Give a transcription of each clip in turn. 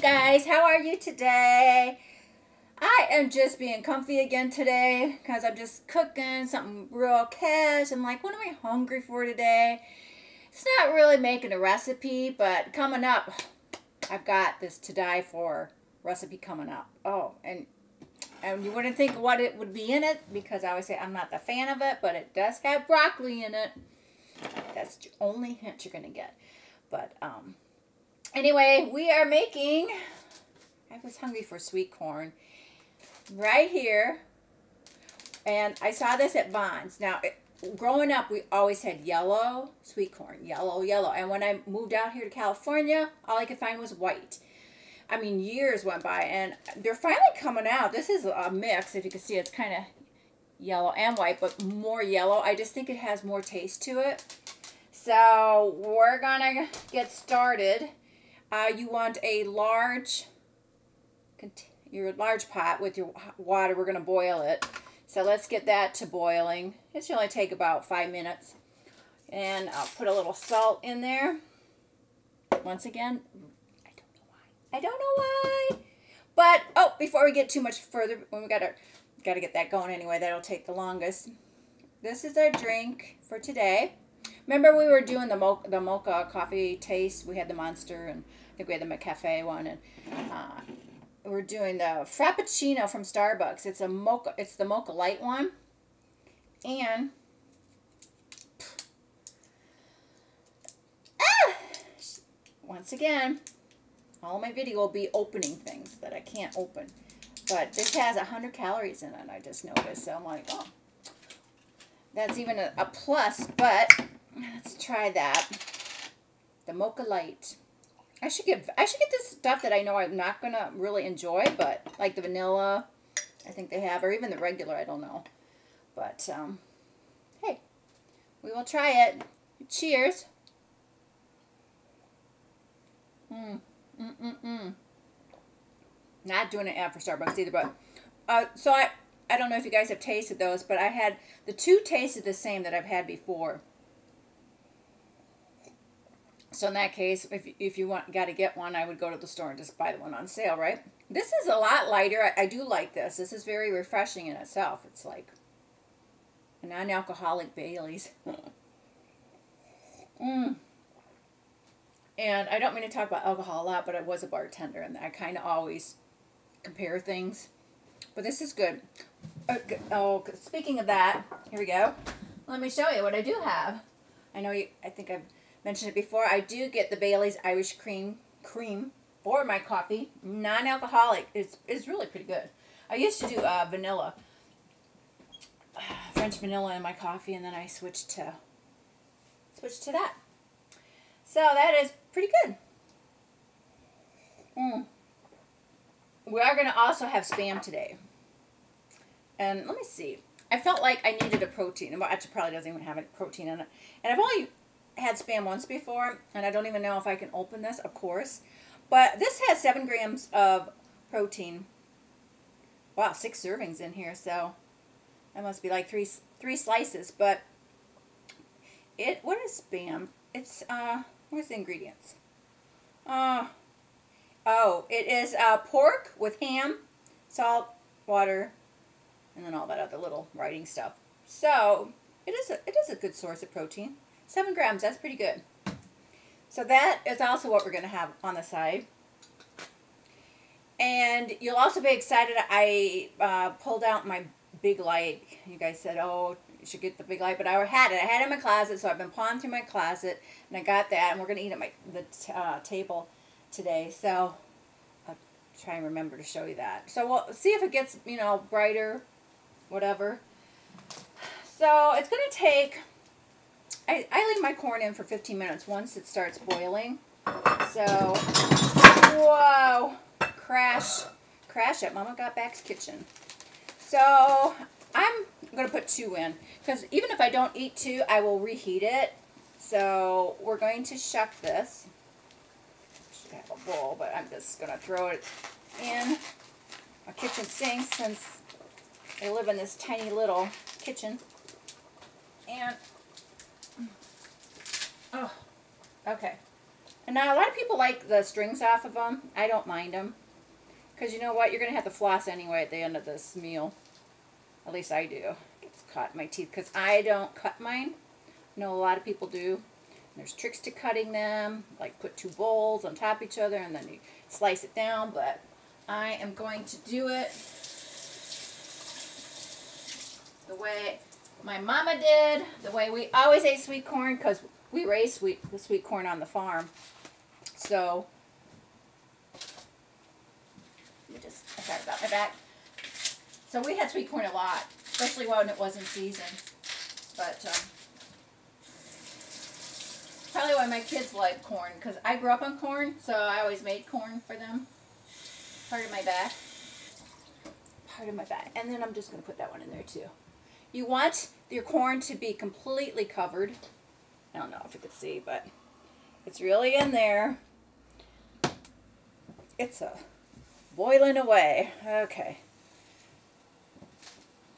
guys, how are you today? I am just being comfy again today because I'm just cooking something real cash. I'm like, what am I hungry for today? It's not really making a recipe, but coming up, I've got this to die for recipe coming up. Oh, and you wouldn't think what it would be in it because I always say I'm not the fan of it, but it does have broccoli in it. That's the only hint you're going to get. But, anyway, we are making, I was hungry for sweet corn right here. And I saw this at Vons. Now, growing up, we always had yellow sweet corn. Yellow, yellow. And when I moved out here to California, all I could find was white. I mean, years went by, and they're finally coming out. This is a mix. If you can see, it's kind of yellow and white, but more yellow. I just think it has more taste to it. So we're gonna get started. You want a large pot with your water. We're gonna boil it. So let's get that to boiling. It should only take about 5 minutes. And I'll put a little salt in there. Once again, I don't know why. But, oh, before we get too much further, we gotta get that going anyway. That'll take the longest. This is our drink for today. Remember we were doing the mocha coffee taste. We had the Monster, and I think we had the McCafe one. And we're doing the Frappuccino from Starbucks. It's the mocha light one. And, once again, all my video will be opening things that I can't open. But this has 100 calories in it, I just noticed. So I'm like, oh, that's even a plus. But let's try that. The mocha light. I should get this stuff that I know I'm not going to really enjoy, but like the vanilla, I think they have, or even the regular, I don't know. But, hey, we will try it. Cheers. Not doing an ad for Starbucks either, but so I don't know if you guys have tasted those, but I had the two tasted the same that I've had before. So in that case, if you got to get one, I would go to the store and just buy the one on sale, right? This is a lot lighter. I do like this. This is very refreshing in itself. It's like a non-alcoholic Bailey's. And I don't mean to talk about alcohol a lot, but I was a bartender, and I kind of always compare things. But this is good. Oh, speaking of that, here we go. Let me show you what I do have. I think I've mentioned it before. I do get the Bailey's Irish cream for my coffee. Non-alcoholic. It's really pretty good. I used to do vanilla, French vanilla in my coffee, and then I switched to that. So that is pretty good. We are going to also have Spam today. And let me see. I felt like I needed a protein. Well, actually, probably doesn't even have any protein in it. And I've only had Spam once before, and I don't even know if I can open this, of course. But this has 7 grams of protein. Wow, 6 servings in here, so that must be like three slices. But what is Spam? It's where's the ingredients? Oh, it is pork with ham, salt, water, and then all that other little writing stuff. So it is a good source of protein. 7 grams, that's pretty good. So that is also what we're going to have on the side. And you'll also be excited. I pulled out my big light. You guys said, oh, you should get the big light, but I had it. I had it in my closet, so I've been pawing through my closet, and I got that, and we're going to eat at the table today. So I'll try and remember to show you that. So we'll see if it gets, brighter, whatever. So it's going to take, I leave my corn in for 15 minutes once it starts boiling. So, whoa, crash at Mama Got Back's kitchen. So I'm going to put 2 in, because even if I don't eat 2, I will reheat it. So we're going to shuck this. I should have a bowl, but I'm just going to throw it in a kitchen sink since I live in this tiny little kitchen. And, oh, okay. And now a lot of people like the strings off of them. I don't mind them. Because you know what? You're going to have to floss anyway at the end of this meal. At least I do. It's caught in my teeth because I don't cut mine. I know a lot of people do. There's tricks to cutting them. Like put 2 bowls on top of each other and then you slice it down. But I am going to do it the way my mama did. The way we always ate sweet corn because we raised the sweet corn on the farm. So, sorry about my back. So we had sweet corn a lot, especially when it was in season. But probably why my kids like corn, because I grew up on corn, so I always made corn for them. Part of my back. Part of my back. And then I'm just going to put that one in there too. You want your corn to be completely covered. I don't know if you can see, but it's really in there. It's boiling away. Okay.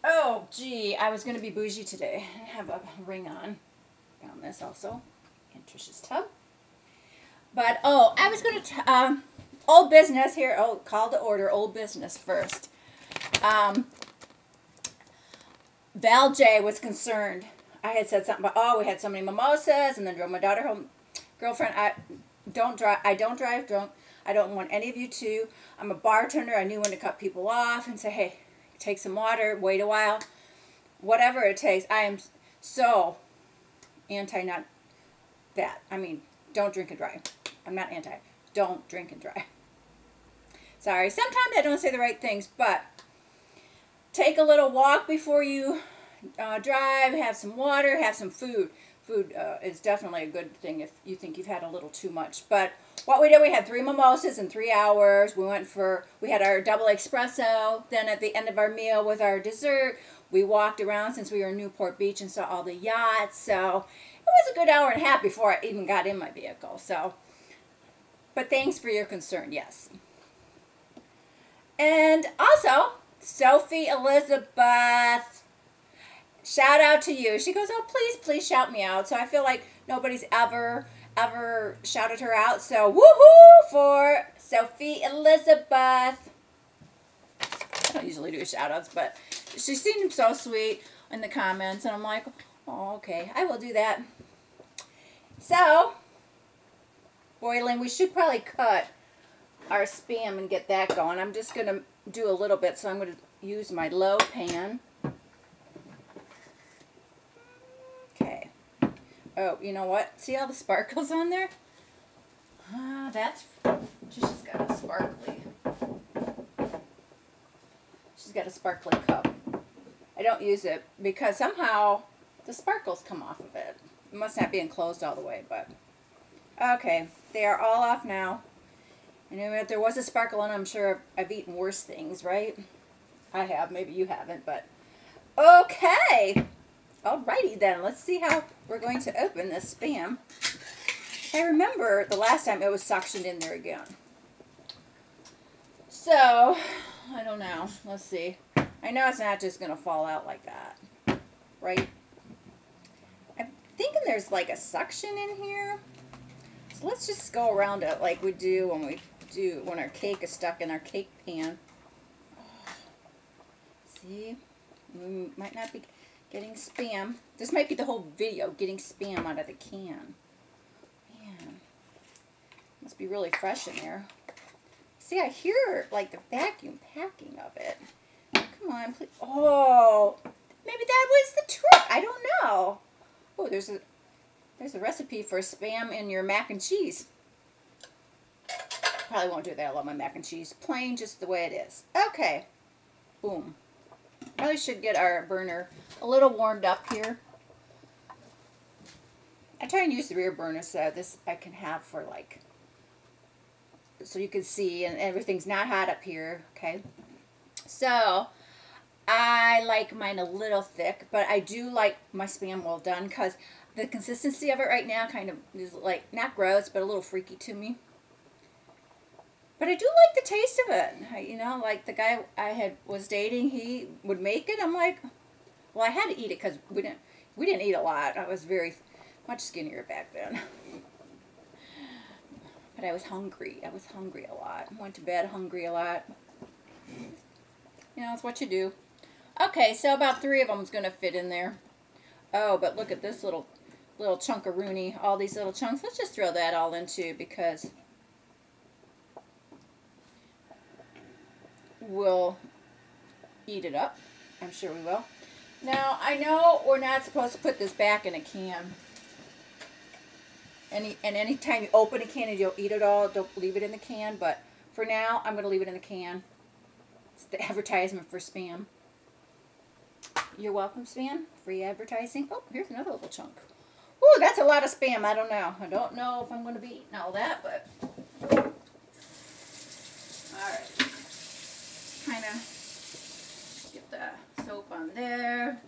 Oh, gee, I was going to be bougie today. I have a ring on this also, in Trish's tub. But, oh, I was going to, old business here. Oh, call to order, old business first. Val J was concerned. I had said something about, oh, we had so many mimosas, and then drove my daughter home. Girlfriend, I don't drive drunk. I don't want any of you to. I'm a bartender. I knew when to cut people off and say, hey, take some water, wait a while, whatever it takes. I am so anti not that. I mean, don't drink and drive. I'm not anti. Don't drink and drive. Sorry. Sometimes I don't say the right things, but take a little walk before you drive. Have some water. Have some food. Food is definitely a good thing if you think you've had a little too much. But what we did, we had 3 mimosas in 3 hours. We had our double espresso. Then at the end of our meal with our dessert, we walked around since we were in Newport Beach and saw all the yachts. So it was a good hour and a half before I even got in my vehicle. So, but thanks for your concern, yes. And also, Sophie Elizabeth, shout out to you. She goes, oh, please shout me out. So I feel like nobody's ever shouted her out. So woohoo for Sophie Elizabeth. I don't usually do shout outs, but she seemed so sweet in the comments. And I'm like, oh, okay, I will do that. So, boiling, we should probably cut our Spam and get that going. I'm just going to do a little bit. So I'm going to use my low pan. Oh, you know what? See all the sparkles on there? She's just got a sparkly. She's got a sparkly cup. I don't use it because somehow the sparkles come off of it. It must not be enclosed all the way, but okay. They are all off now. And if there was a sparkle in them, I'm sure I've eaten worse things, right? I have. Maybe you haven't, but okay. Alrighty then, let's see how we're going to open this Spam. I remember the last time it was suctioned in there again. So, I don't know. Let's see. I know it's not just going to fall out like that, right? I'm thinking there's like a suction in here. So let's just go around it like we do when our cake is stuck in our cake pan. See? We might not be getting Spam. This might be the whole video, getting Spam out of the can. Man, must be really fresh in there. See, I hear like the vacuum packing of it. Come on, please. Oh, maybe that was the trick. I don't know. Oh, there's a recipe for Spam in your mac and cheese. Probably won't do that. I love my mac and cheese. Plain, just the way it is. Okay. Boom. Probably should get our burner a little warmed up here. I try and use the rear burner so this I can have for like, so you can see and everything's not hot up here, okay? So, I like mine a little thick, but I do like my Spam well done because the consistency of it right now kind of is like, not gross, but a little freaky to me. But I do like the taste of it. You know, like the guy I was dating, he would make it. I'm like, well, I had to eat it because we didn't eat a lot. I was very much skinnier back then. But I was hungry. I was hungry a lot. Went to bed hungry a lot. You know, it's what you do. Okay, so about 3 of them is going to fit in there. Oh, but look at this little chunkaroonie. All these little chunks. Let's just throw that all in too, because we'll eat it up. I'm sure we will. Now, I know we're not supposed to put this back in a can. And anytime you open a can and you'll eat it all, don't leave it in the can. But for now, I'm going to leave it in the can. It's the advertisement for Spam. You're welcome, Spam. Free advertising. Oh, here's another little chunk. Ooh, that's a lot of Spam. I don't know. I don't know if I'm going to be eating all that, but... Alright. Kind of get the soap on there.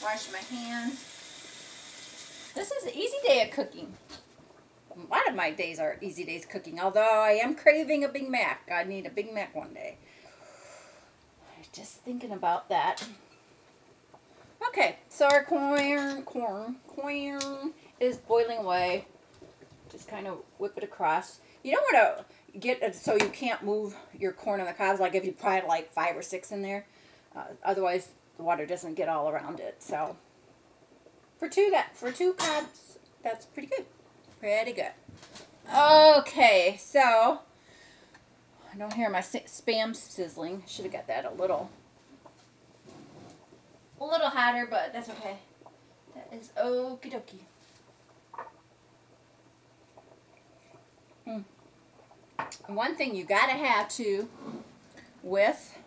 Wash my hands. This is an easy day of cooking. A lot of my days are easy days cooking, although I am craving a Big Mac. I need a Big Mac one day. Just thinking about that. Okay, so our corn is boiling away. Just kind of whip it across. You don't want to get it so you can't move your corn on the cobs, like if you put like 5 or 6 in there. Otherwise, the water doesn't get all around it. So for two cobs, that's pretty good. Pretty good. Okay, so I don't hear my Spam sizzling. Should have got that a little hotter, but that's okay. That is okie dokie. One thing you gotta have too with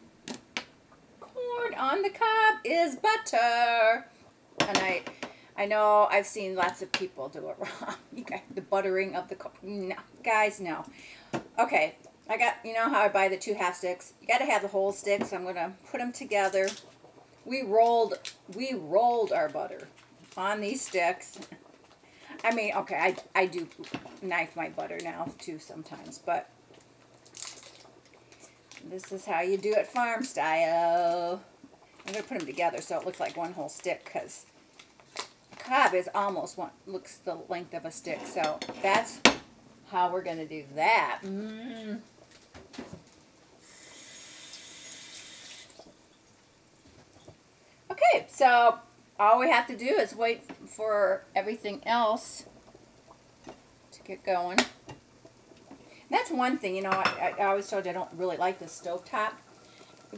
corn on the cob is butter. And I know I've seen lots of people do it wrong. You got the buttering of the cob. No, guys, no. Okay, I got, you know how I buy the 2 half sticks? You gotta have the whole stick, so I'm gonna put them together. We rolled our butter on these sticks. I mean, okay, I do knife my butter now too sometimes, but this is how you do it farm style. I'm gonna put them together so it looks like one whole stick, because cob is almost looks the length of a stick, so that's how we're gonna do that. Okay, so all we have to do is wait for everything else to get going. That's one thing, you know, I always told you I don't really like the stovetop,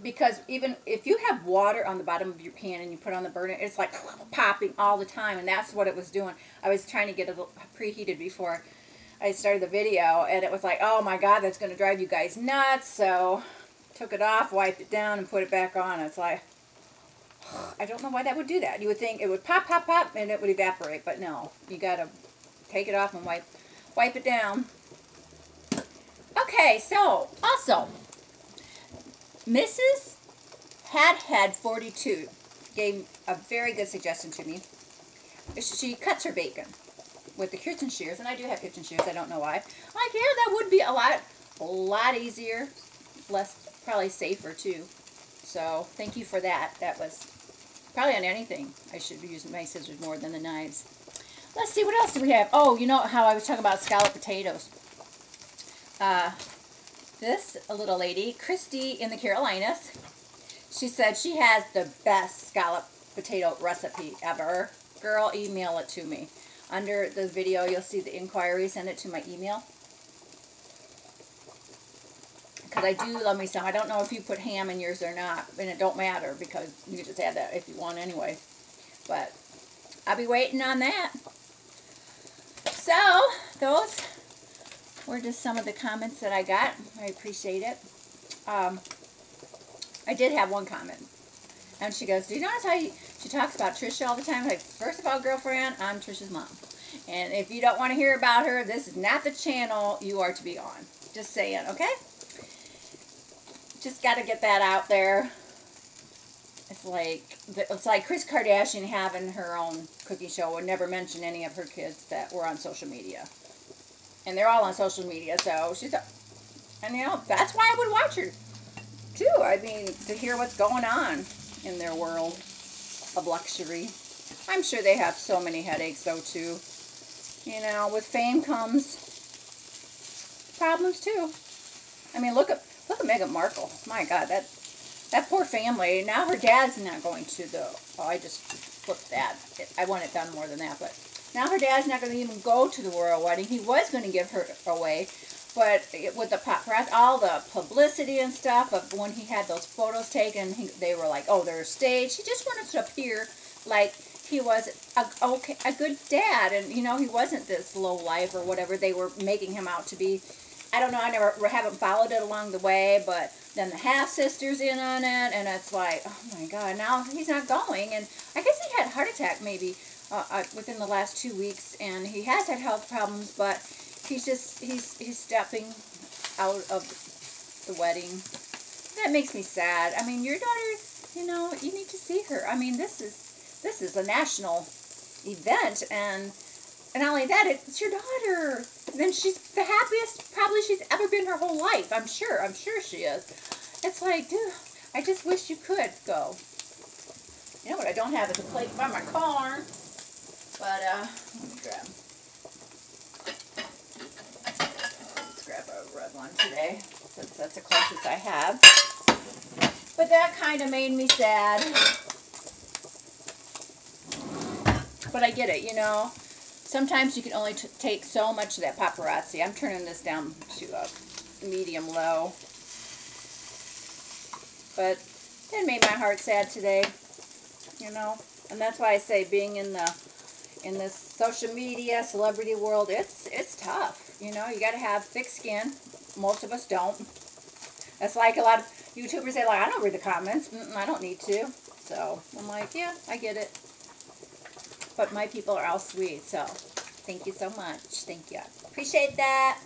because even if you have water on the bottom of your pan and you put it on the burner, it's like popping all the time, and that's what it was doing. I was trying to get it preheated before I started the video, and it was like, oh my God, that's going to drive you guys nuts. So took it off, wiped it down, and put it back on. It's like, I don't know why that would do that. You would think it would pop, pop, pop, and it would evaporate, but no. You got to take it off and wipe it down. Okay, so also, Mrs. Head 42 gave a very good suggestion to me. She cuts her bacon with the kitchen shears, and I do have kitchen shears. I don't know why. Like, yeah, that would be a lot easier, probably safer too. So thank you for that. That was probably on anything. I should be using my scissors more than the knives. Let's see, what else do we have? Oh, you know how I was talking about scalloped potatoes. This little lady, Christy in the Carolinas, she said she has the best scalloped potato recipe ever. Girl, email it to me. Under the video, you'll see the inquiry. Send it to my email. Because I do love me some. I don't know if you put ham in yours or not. And it don't matter, because you can just add that if you want anyway. But I'll be waiting on that. So, those were just some of the comments that I got. I appreciate it. I did have one comment. And she goes, do you notice how she talks about Trisha all the time? Like, first of all, girlfriend, I'm Trisha's mom. And if you don't want to hear about her, this is not the channel you are to be on. Just saying, okay? Just got to get that out there. It's like Kris Kardashian having her own cooking show and never mention any of her kids that were on social media. And they're all on social media, so she's... And, you know, that's why I would watch her, too. I mean, to hear what's going on in their world of luxury. I'm sure they have so many headaches, though, too. You know, with fame comes problems too. I mean, look at Meghan Markle. My God, that poor family. Now her dad's not going to the. Oh, I just flipped that. I want it done more than that, but now her dad's not going to even go to the royal wedding. He was going to give her away, but with the paparazzi, all the publicity and stuff of when he had those photos taken, they were like, oh, they're staged. He just wanted to appear like he was a good dad, and you know, he wasn't this low life or whatever they were making him out to be. I don't know, I haven't followed it along the way, but then the half-sister's in on it, and it's like, oh my God, now he's not going, and I guess he had a heart attack maybe within the last 2 weeks, and he has had health problems, but he's stepping out of the wedding. That makes me sad. I mean, your daughter, you know, you need to see her. I mean, this is a national event, and not only that, it's your daughter. Then she's the happiest probably she's ever been her whole life. I'm sure she is. It's like, dude, I just wish you could go. You know what I don't have is a plate by my car. But let me grab. Let's grab a red one today, since that's the closest I have. But that kind of made me sad. But I get it, you know. Sometimes you can only take so much of that paparazzi. I'm turning this down to a medium low. But it made my heart sad today, you know. And that's why I say being in this social media, celebrity world, it's tough. You know, you got to have thick skin. Most of us don't. That's like a lot of YouTubers say, like, I don't read the comments. I don't need to. So I'm like, yeah, I get it. But my people are all sweet, so thank you so much. Thank you. I appreciate that.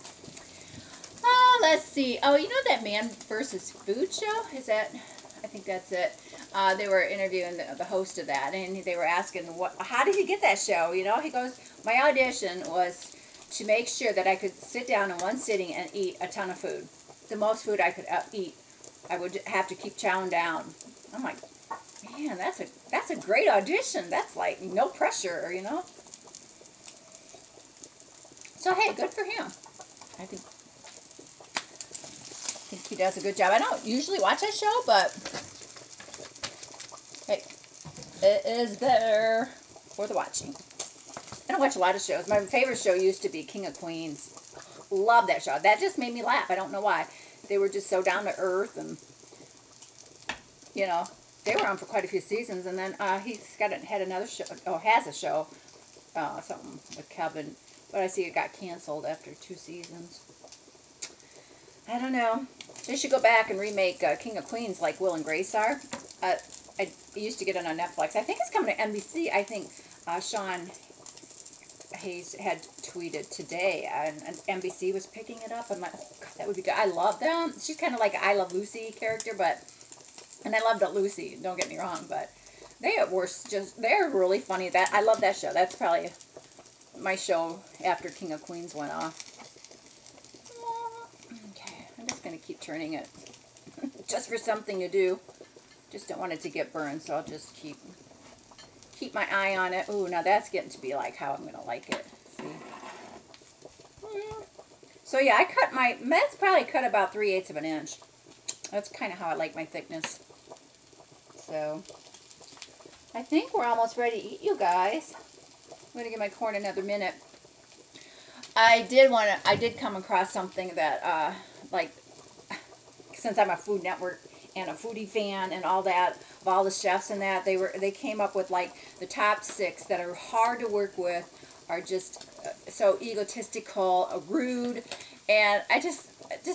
Oh, let's see. Oh, you know that Man versus Food show? Is that? I think that's it. They were interviewing the host of that, and they were asking, how did he get that show? You know, he goes, my audition was to make sure that I could sit down in one sitting and eat a ton of food. The most food I could eat. I would have to keep chowing down. I'm like, man, that's a great audition. That's like no pressure, you know. So hey, good for him. I think he does a good job. I don't usually watch that show, but hey, it is there for the watching. I don't watch a lot of shows. My favorite show used to be King of Queens. Love that show. That just made me laugh. I don't know why. They were just so down to earth, and you know, they were on for quite a few seasons, and then he's had another show, has a show, something with Kevin, but I see it got canceled after 2 seasons. I don't know. They should go back and remake King of Queens like Will and Grace are. I used to get it on Netflix. I think it's coming to NBC. I think Sean Hayes had tweeted today, and NBC was picking it up. I'm like, oh God, that would be good. I love them. She's kind of like an I Love Lucy character, but... And I loved Lucy, don't get me wrong, but they're really funny. I love that show. That's probably my show after King of Queens went off. Okay, I'm just going to keep turning it. Just for something to do. Just don't want it to get burned, so I'll just keep my eye on it. Ooh, now that's getting to be like how I'm going to like it. See? So yeah, that's probably cut about 3/8 of an inch. That's kind of how I like my thickness. So, I think we're almost ready to eat, you guys. I'm going to give my corn another minute. I did come across something that, like, since I'm a Food Network and a foodie fan and all that, of all the chefs and that, they came up with, like, the top 6 that are hard to work with, are just so egotistical, rude, and just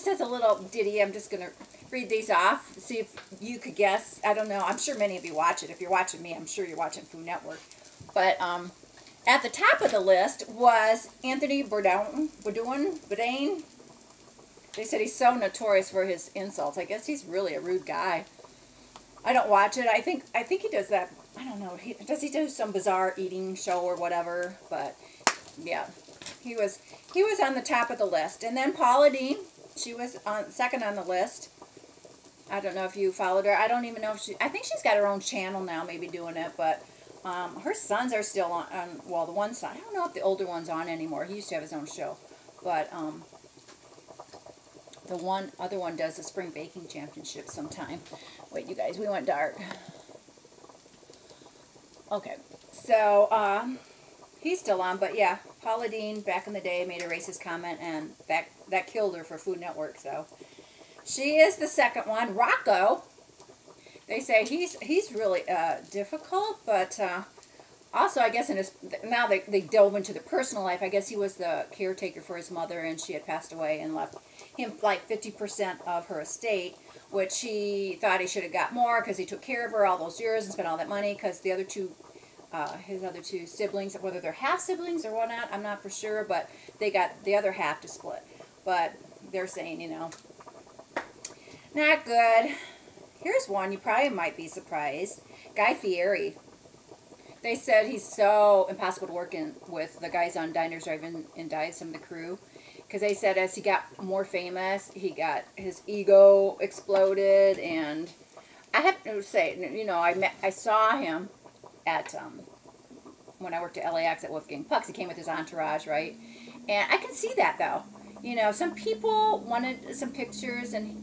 as a little ditty, I'm just going to read these off, see if you could guess. I don't know. I'm sure many of you watch it. If you're watching me, I'm sure you're watching Food Network. But at the top of the list was Anthony Bourdain. They said he's so notorious for his insults. I guess he's really a rude guy. I don't watch it. I think he does that. I don't know. Does he do some bizarre eating show or whatever? But yeah, he was on the top of the list. And then Paula Deen, she was second on the list. I don't know if you followed her. I don't even know if I think she's got her own channel now, maybe doing it, but her sons are still on, well, the one son, I don't know if the older one's on anymore. He used to have his own show, but The other one does the spring baking championship sometime. Wait, you guys, we went dark. Okay, so he's still on, but yeah, Paula Deen back in the day made a racist comment, and that killed her for Food Network. So she is the second one. Rocco, they say he's really difficult, but also I guess now they delve into the personal life. I guess he was the caretaker for his mother, and she had passed away and left him like 50% of her estate, which he thought he should have got more because he took care of her all those years and spent all that money, because the other two, his other two siblings, whether they're half siblings or whatnot, I'm not for sure, but they got the other half to split. But they're saying, you know, not good. Here's one you probably might be surprised. Guy Fieri. They said he's so impossible to work in with the guys on Diners, Drive-In, and Dives, some of the crew. Because they said as he got more famous, his ego exploded. And I have to say, you know, I saw him at, when I worked at LAX at Wolfgang Puck's. He came with his entourage, right? And I can see that, though. You know, some people wanted some pictures, and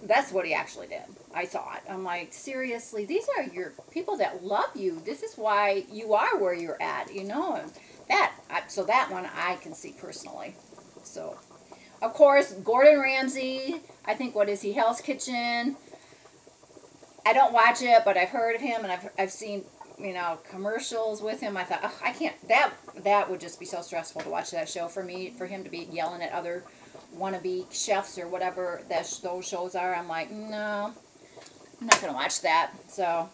that's what he actually did. I saw it. I'm like, seriously, these are your people that love you. This is why you are where you're at, you know. And so that one I can see personally. So, of course, Gordon Ramsay. I think, what is he, Hell's Kitchen? I don't watch it, but I've heard of him, and I've seen, you know, commercials with him. I thought, oh, I can't. That would just be so stressful to watch that show for him to be yelling at other wannabe chefs or whatever those shows are. I'm like, no, I'm not gonna watch that. So,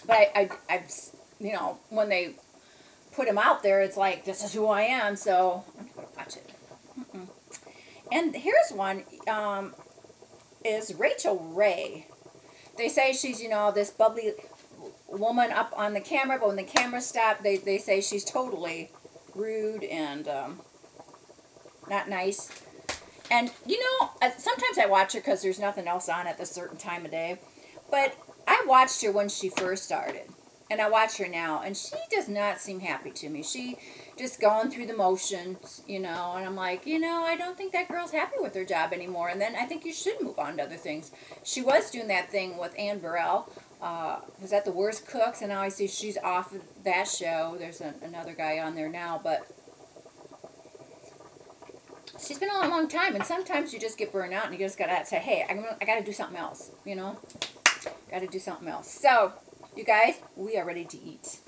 but I've you know, when they put him out there, it's like, this is who I am. So I'm gonna watch it. And here's one, is Rachel Ray. They say she's, you know, this bubbly woman up on the camera, but when the camera stopped, they say she's totally rude and not nice. And, you know, sometimes I watch her because there's nothing else on at a certain time of day. But I watched her when she first started. And I watch her now. And she does not seem happy to me. She just going through the motions, you know. And I'm like, you know, I don't think that girl's happy with her job anymore. And then I think you should move on to other things. She was doing that thing with Ann Burrell. Was that The Worst Cooks? And now I see she's off of that show. There's another guy on there now. But she's been on a long time, and sometimes you just get burned out, and you just gotta say, hey, I gotta do something else, you know? Gotta do something else. So, you guys, we are ready to eat.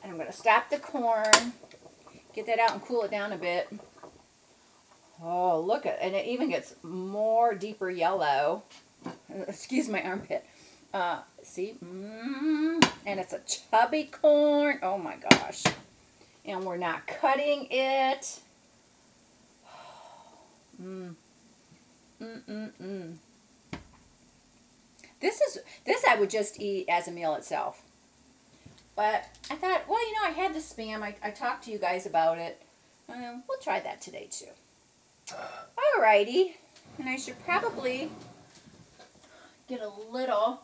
And I'm gonna stop the corn, get that out and cool it down a bit. Oh, look at, and it even gets more deeper yellow. Excuse my armpit. See? And it's a chubby corn. Oh my gosh. And we're not cutting it. This I would just eat as a meal itself. But I thought, well, you know, I had the Spam. I talked to you guys about it. We'll try that today too. Alrighty. And I should probably get a little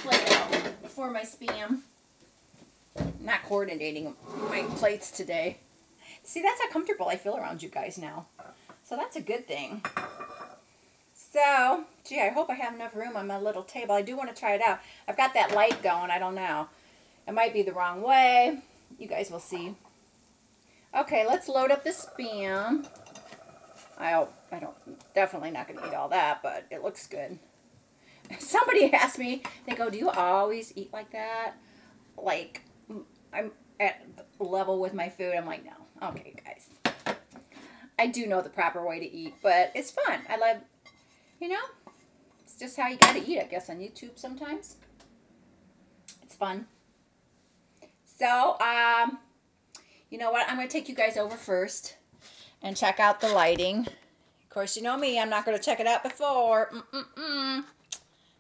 plate out for my Spam. Not coordinating my plates today. See, that's how comfortable I feel around you guys now. So that's a good thing. So, gee, I hope I have enough room on my little table. I do want to try it out. I've got that light going. I don't know. It might be the wrong way. You guys will see. Okay, let's load up the Spam. Definitely not going to eat all that, but it looks good. Somebody asked me, they go, do you always eat like that? Like, I'm at level with my food. I'm like, no. Okay, guys. I do know the proper way to eat, but it's fun. I love, you know, it's just how you got to eat, I guess, on YouTube sometimes. It's fun. So, you know what? I'm going to take you guys over first and check out the lighting. Of course, you know me. I'm not going to check it out before.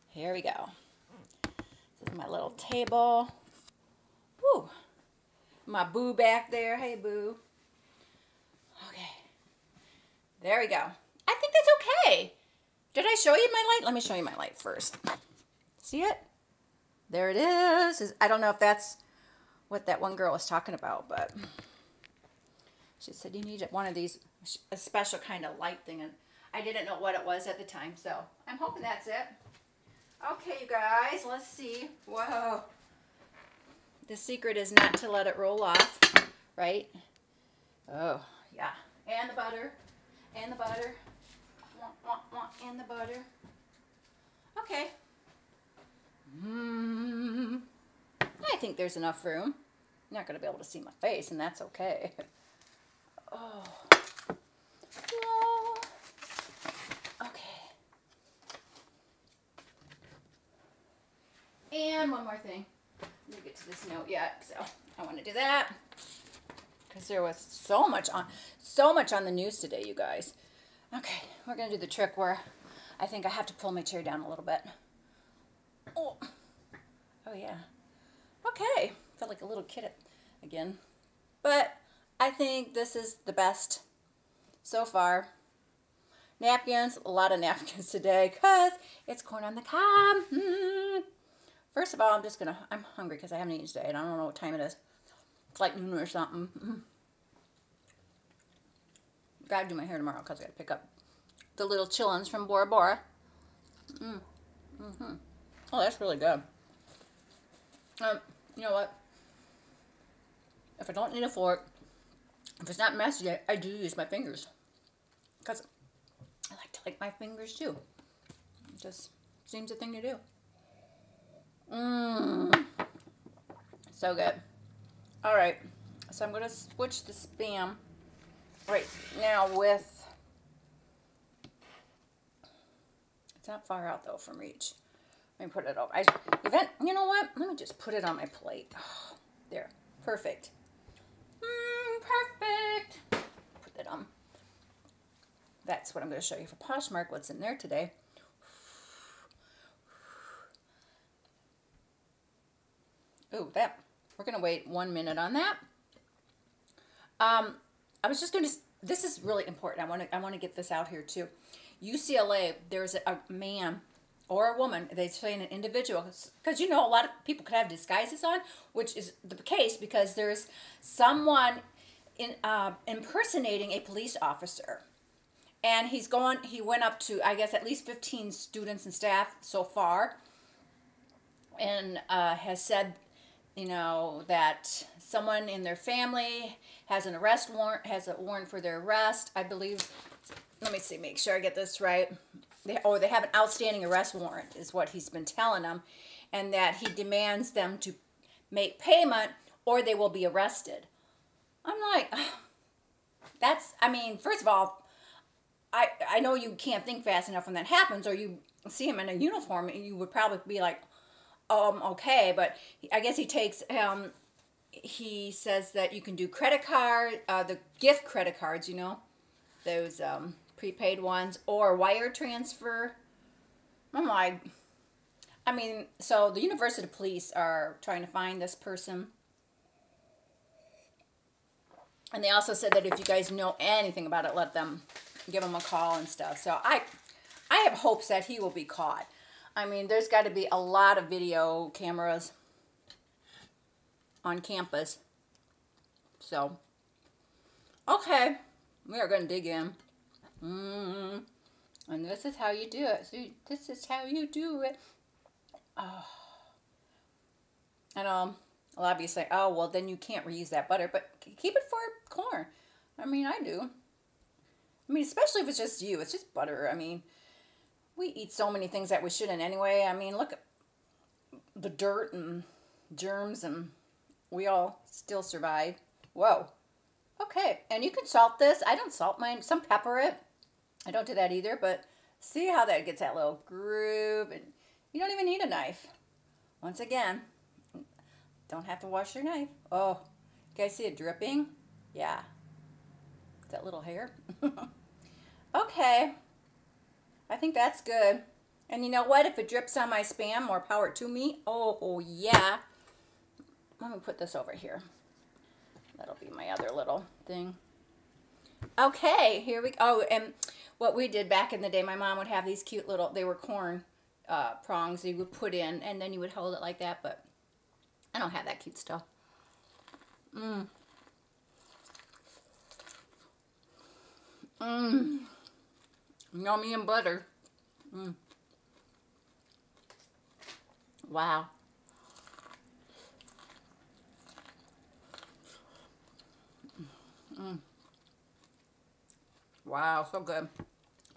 Here we go. This is my little table. Woo. My boo back there. Hey, boo. Okay. There we go. I think that's okay. Did I show you my light? Let me show you my light first. See it? There it is. I don't know if that's what that one girl was talking about, but she said you need one of these a special kind of light thing, and I didn't know what it was at the time, so I'm hoping that's it. Okay, you guys, let's see. Whoa. The secret is not to let it roll off, right? Oh, yeah. And the butter. And the butter. And the butter. Okay. I think there's enough room. I'm not going to be able to see my face, and that's okay. Oh. Oh. Okay. And one more thing. Let me get to this note yet, so I want to do that because there was so much on the news today, you guys. Okay, we're gonna do the trick where I think I have to pull my chair down a little bit. Oh yeah. Okay, felt like a little kid again, but I think this is the best so far. Napkins, a lot of napkins today because it's corn on the cob. First of all, I'm hungry because I haven't eaten today and I don't know what time it is. It's like noon or something. Gotta do my hair tomorrow because I gotta pick up the little chillins from Bora Bora. Oh, that's really good. You know what? If I don't need a fork, if it's not messy, I do use my fingers. Because I like to lick my fingers too. It just seems a thing to do. So good. Alright, so I'm going to switch the Spam right now with, it's not far out though from reach. Let me put it over. You know what? Let me just put it on my plate. Oh, there. Perfect. Perfect. Put that on. That's what I'm going to show you for Poshmark, what's in there today. Ooh, we're going to wait 1 minute on that. I was just going to, this is really important. I want to get this out here too. UCLA, there's a man or a woman, they say an individual, because you know a lot of people could have disguises on, which is the case because there's someone impersonating a police officer. And he went up to, I guess, at least 15 students and staff so far, and has said, you know, that someone in their family has an arrest warrant, has a warrant for their arrest, I believe. Let me see, make sure I get this right. They have an outstanding arrest warrant, is what he's been telling them, and that he demands them to make payment or they will be arrested. I'm like, I mean, first of all, I know you can't think fast enough when that happens, or you see him in a uniform, and you would probably be like, okay, but I guess he says that you can do credit card, the gift credit cards, you know, those prepaid ones, or wire transfer. I'm like, I mean, so the University Police are trying to find this person. And they also said that if you guys know anything about it, give them a call and stuff. So I have hopes that he will be caught. I mean, there's got to be a lot of video cameras on campus. So, okay, we are going to dig in. And this is how you do it. See, this is how you do it. Oh. I know a lot of you say, oh, well, then you can't reuse that butter. But keep it for corn. I mean, I do. I mean, especially if it's just you. It's just butter. I mean, we eat so many things that we shouldn't anyway. I mean, look at the dirt and germs, and we all still survive. Whoa. Okay, and you can salt this. I don't salt mine. Some pepper it. I don't do that either, but see how that gets that little groove, and you don't even need a knife. Once again, don't have to wash your knife. Oh, you guys see it dripping? Yeah. That little hair. Okay. I think that's good. And you know what? If it drips on my Spam, more power to me. Oh yeah. Let me put this over here. That'll be my other little thing. Okay, here we go. Oh, and what we did back in the day, my mom would have these cute little, they were corn prongs you would put in, and then you would hold it like that, but I don't have that cute stuff. Mmm. Yummy and butter. Mmm. Wow. Mmm. Wow, so good.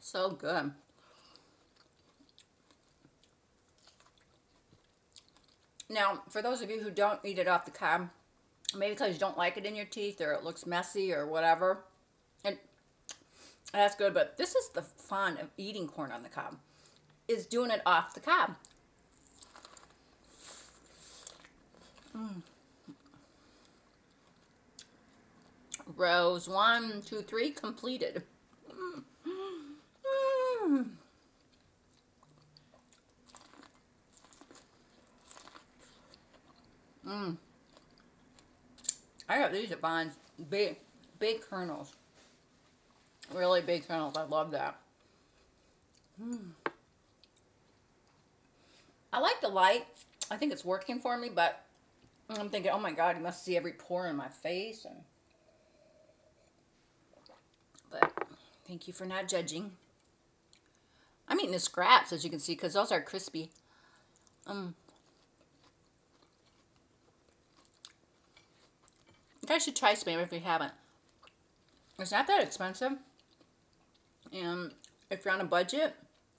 So good. Now, for those of you who don't eat it off the cob, maybe because you don't like it in your teeth or it looks messy or whatever, and that's good, but this is the fun of eating corn on the cob, is doing it off the cob. Mm. Rows 1, 2, 3 completed. Mm. Mm. Mm. I got these at Vons. Big kernels. Really big kernels. I love that. Mm. I like the light. I think it's working for me, but I'm thinking, oh my God, you must see every pore in my face. But thank you for not judging. I'm eating the scraps, as you can see, because those are crispy. You guys should try spam if you haven't. It's not that expensive. And if you're on a budget,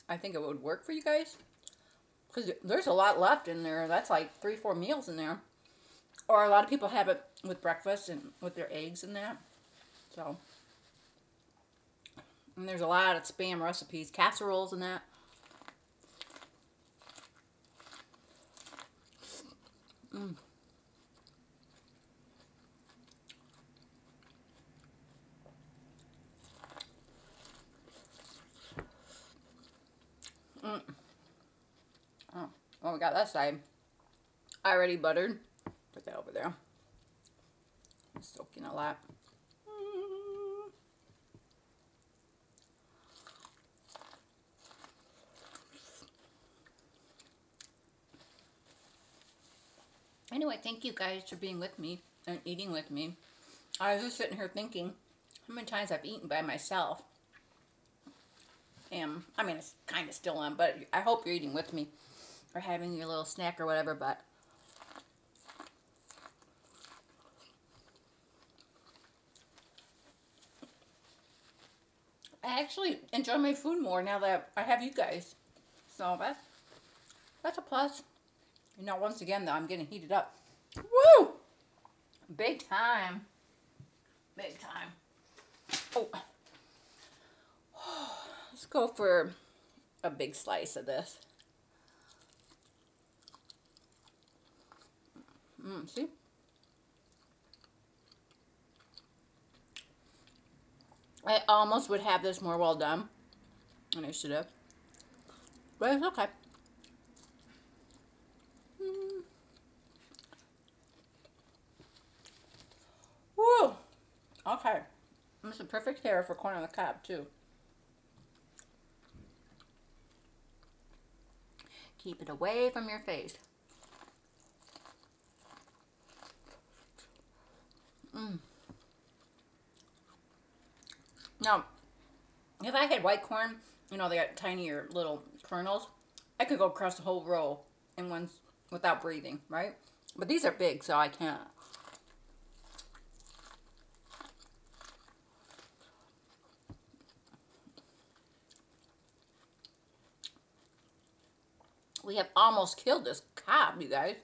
I think it would work for you guys. Because there's a lot left in there. That's like 3-4 meals in there. Or a lot of people have it with breakfast and with their eggs and that. So, and there's a lot of spam recipes, casseroles and that. Mm. Mm. Oh, well, we got that side already buttered. Put that over there. It's soaking a lot. Anyway, thank you guys for being with me and eating with me. I was just sitting here thinking how many times I've eaten by myself. And, I mean, it's kind of still on, but I hope you're eating with me or having your little snack or whatever, but I actually enjoy my food more now that I have you guys. So that's a plus. You know, once again, though, I'm getting heated up. Woo! Big time. Big time. Oh. Let's go for a big slice of this. See? I almost would have this more well done. And I should have. But it's okay. Woo! Okay. This is perfect hair for corn on the cob, too. Keep it away from your face. Now, if I had white corn, you know, they got tinier little kernels, I could go across the whole row in one without breathing, right? But these are big, so I can't. We have almost killed this cob, you guys.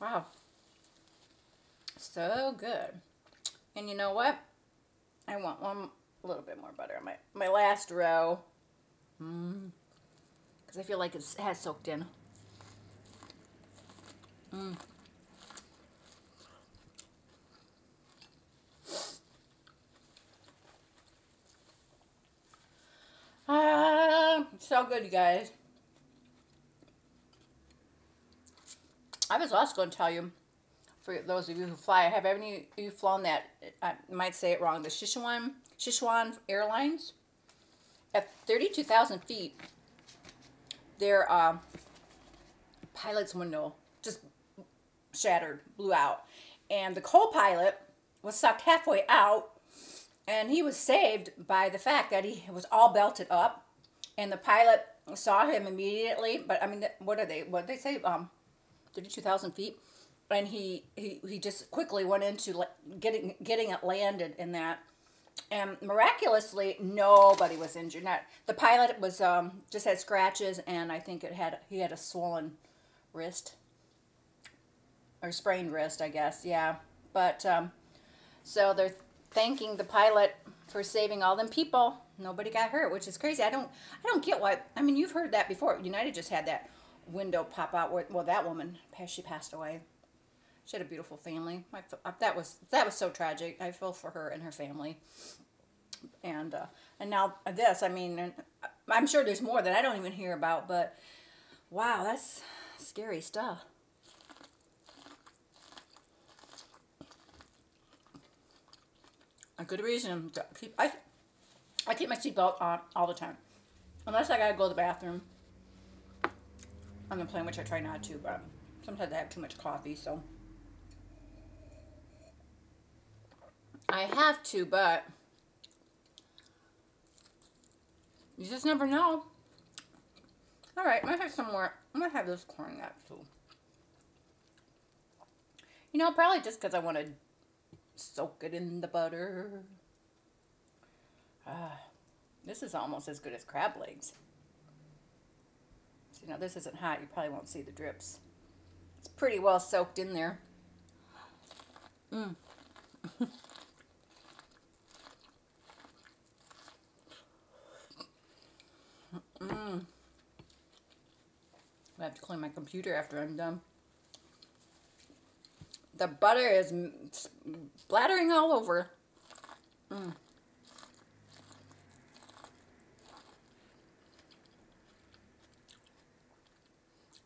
Wow. So good. And you know what? I want a little bit more butter on my last row. Because I feel like it has soaked in. So good, you guys. I was also going to tell you, for those of you who fly, have any of you flown that, I might say it wrong, the Sichuan Airlines? At 32,000 feet, their pilot's window just shattered, blew out. And the co-pilot was sucked halfway out, and he was saved by the fact that he was all belted up, and the pilot saw him immediately. But I mean, what did they say? 32,000 feet, and he just quickly went into getting it landed in that. And miraculously, nobody was injured. Not the pilot was just had scratches, and I think he had a swollen wrist or sprained wrist, I guess. Yeah, but so they're thanking the pilot for saving all them people. Nobody got hurt, which is crazy. I don't get why. I mean, you've heard that before. United just had that window pop out. Well, that woman, she passed away. She had a beautiful family. That was so tragic. I feel for her and her family. And now this, I mean, I'm sure there's more that I don't even hear about, but wow, that's scary stuff. A good reason to keep, I keep my seatbelt on all the time, unless I gotta go to the bathroom on the plane, which I try not to, but sometimes I have too much coffee, so I have to, but you just never know. Alright, I'm gonna have some more. I'm gonna have this corn nuts too. You know, probably just because I want to soak it in the butter. This is almost as good as crab legs. So, you know, this isn't hot. You probably won't see the drips. It's pretty well soaked in there. Mmm. Mmm. I have to clean my computer after I'm done. The butter is splattering all over. Mmm.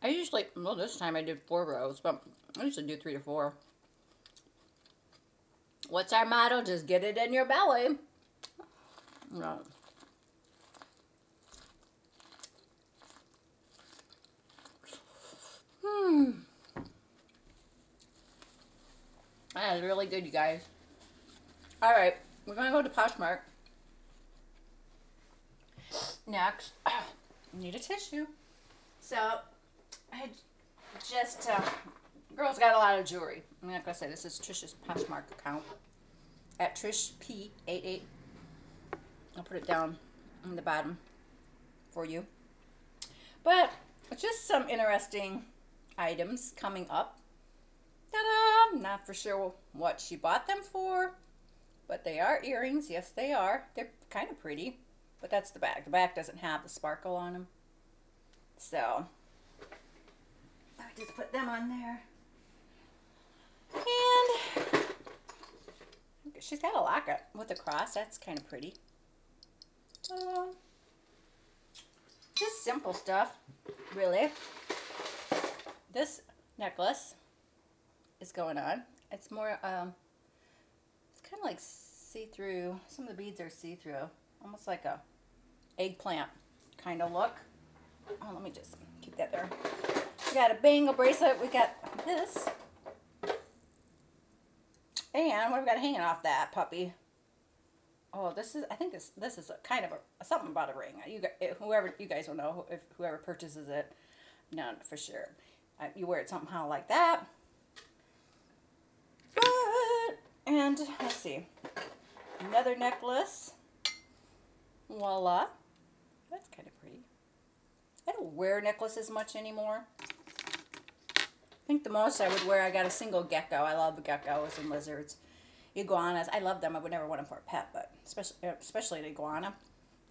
I usually, well, this time I did 4 rows, but I usually do 3 to 4. What's our motto? Just get it in your belly. No. That is really good, you guys. Alright, we're going to go to Poshmark. Next, need a tissue. So, I just, girls got a lot of jewelry. I'm not going to say this is Trish's Poshmark account. At TrishP88. I'll put it down in the bottom for you. But, just some interesting items coming up. Ta-da! I'm not for sure what she bought them for, but they are earrings. Yes, they are. They're kind of pretty, but that's the back. The back doesn't have the sparkle on them. So, I just put them on there. And she's got a locket with a cross. That's kind of pretty. Just simple stuff, really. This necklace is going on. It's more, it's kind of like see-through. Some of the beads are see-through. Almost like a eggplant kind of look. Oh, let me just keep that there. We got a bangle bracelet. We got this. And what have we got hanging off that puppy? Oh, this is, I think this is a kind of something about a ring. Whoever, you guys will know if whoever purchases it. None for sure. You wear it somehow like that. But, and let's see. Another necklace. Voila. That's kind of pretty. I don't wear necklaces much anymore. I think the most I would wear, I got a single gecko. I love the geckos and lizards. Iguanas, I love them. I would never want them for a pet, but especially an iguana.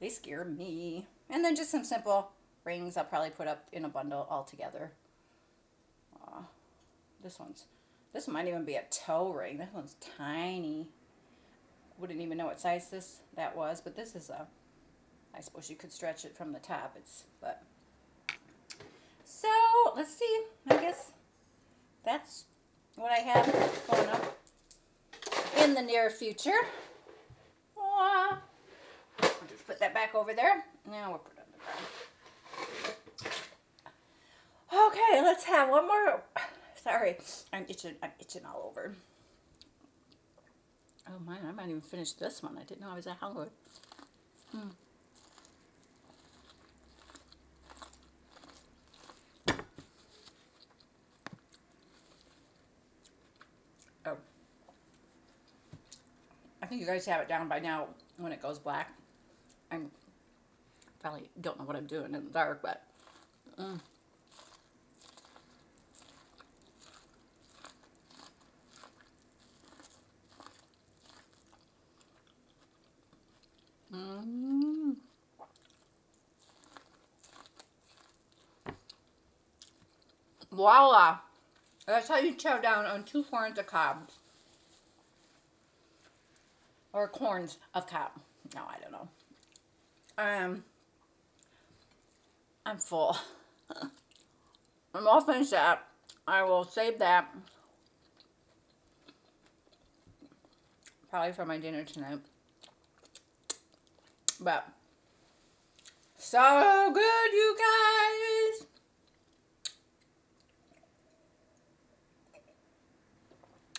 They scare me. And then just some simple rings I'll probably put up in a bundle all together. This might even be a toe ring. This one's tiny. Wouldn't even know what size that was, but this is a, I suppose you could stretch it from the top. So, let's see. I guess that's what I have going up in the near future. I'll just put that back over there. Now we'll put it on the ground. Okay, let's have one more. Sorry, I'm itching all over. Oh man, I might even finish this one. I didn't know I was that hungry. Oh. I think you guys have it down by now when it goes black. I probably don't know what I'm doing in the dark, but voila! That's how you chow down on 2 corns of cob. Or corns of cob. No, I don't know. I'm full. I'm all finished that. I will save that probably for my dinner tonight. But so good, you guys.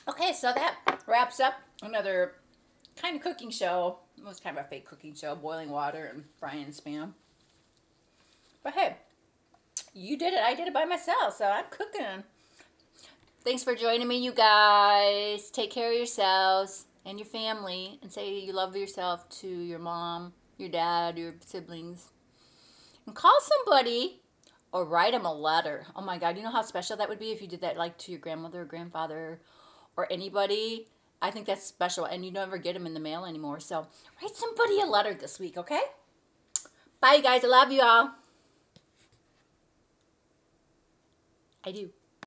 Okay, so that wraps up another kind of cooking show. It was kind of a fake cooking show, boiling water and frying Spam. But hey, you did it. I did it by myself, so I'm cooking. Thanks for joining me, you guys. Take care of yourselves and your family, and say you love yourself to your mom, your dad, your siblings. And call somebody or write them a letter. Oh my God, you know how special that would be if you did that like to your grandmother or grandfather or anybody? I think that's special, and you never get them in the mail anymore. So write somebody a letter this week, okay? Bye, you guys. I love you all. I do.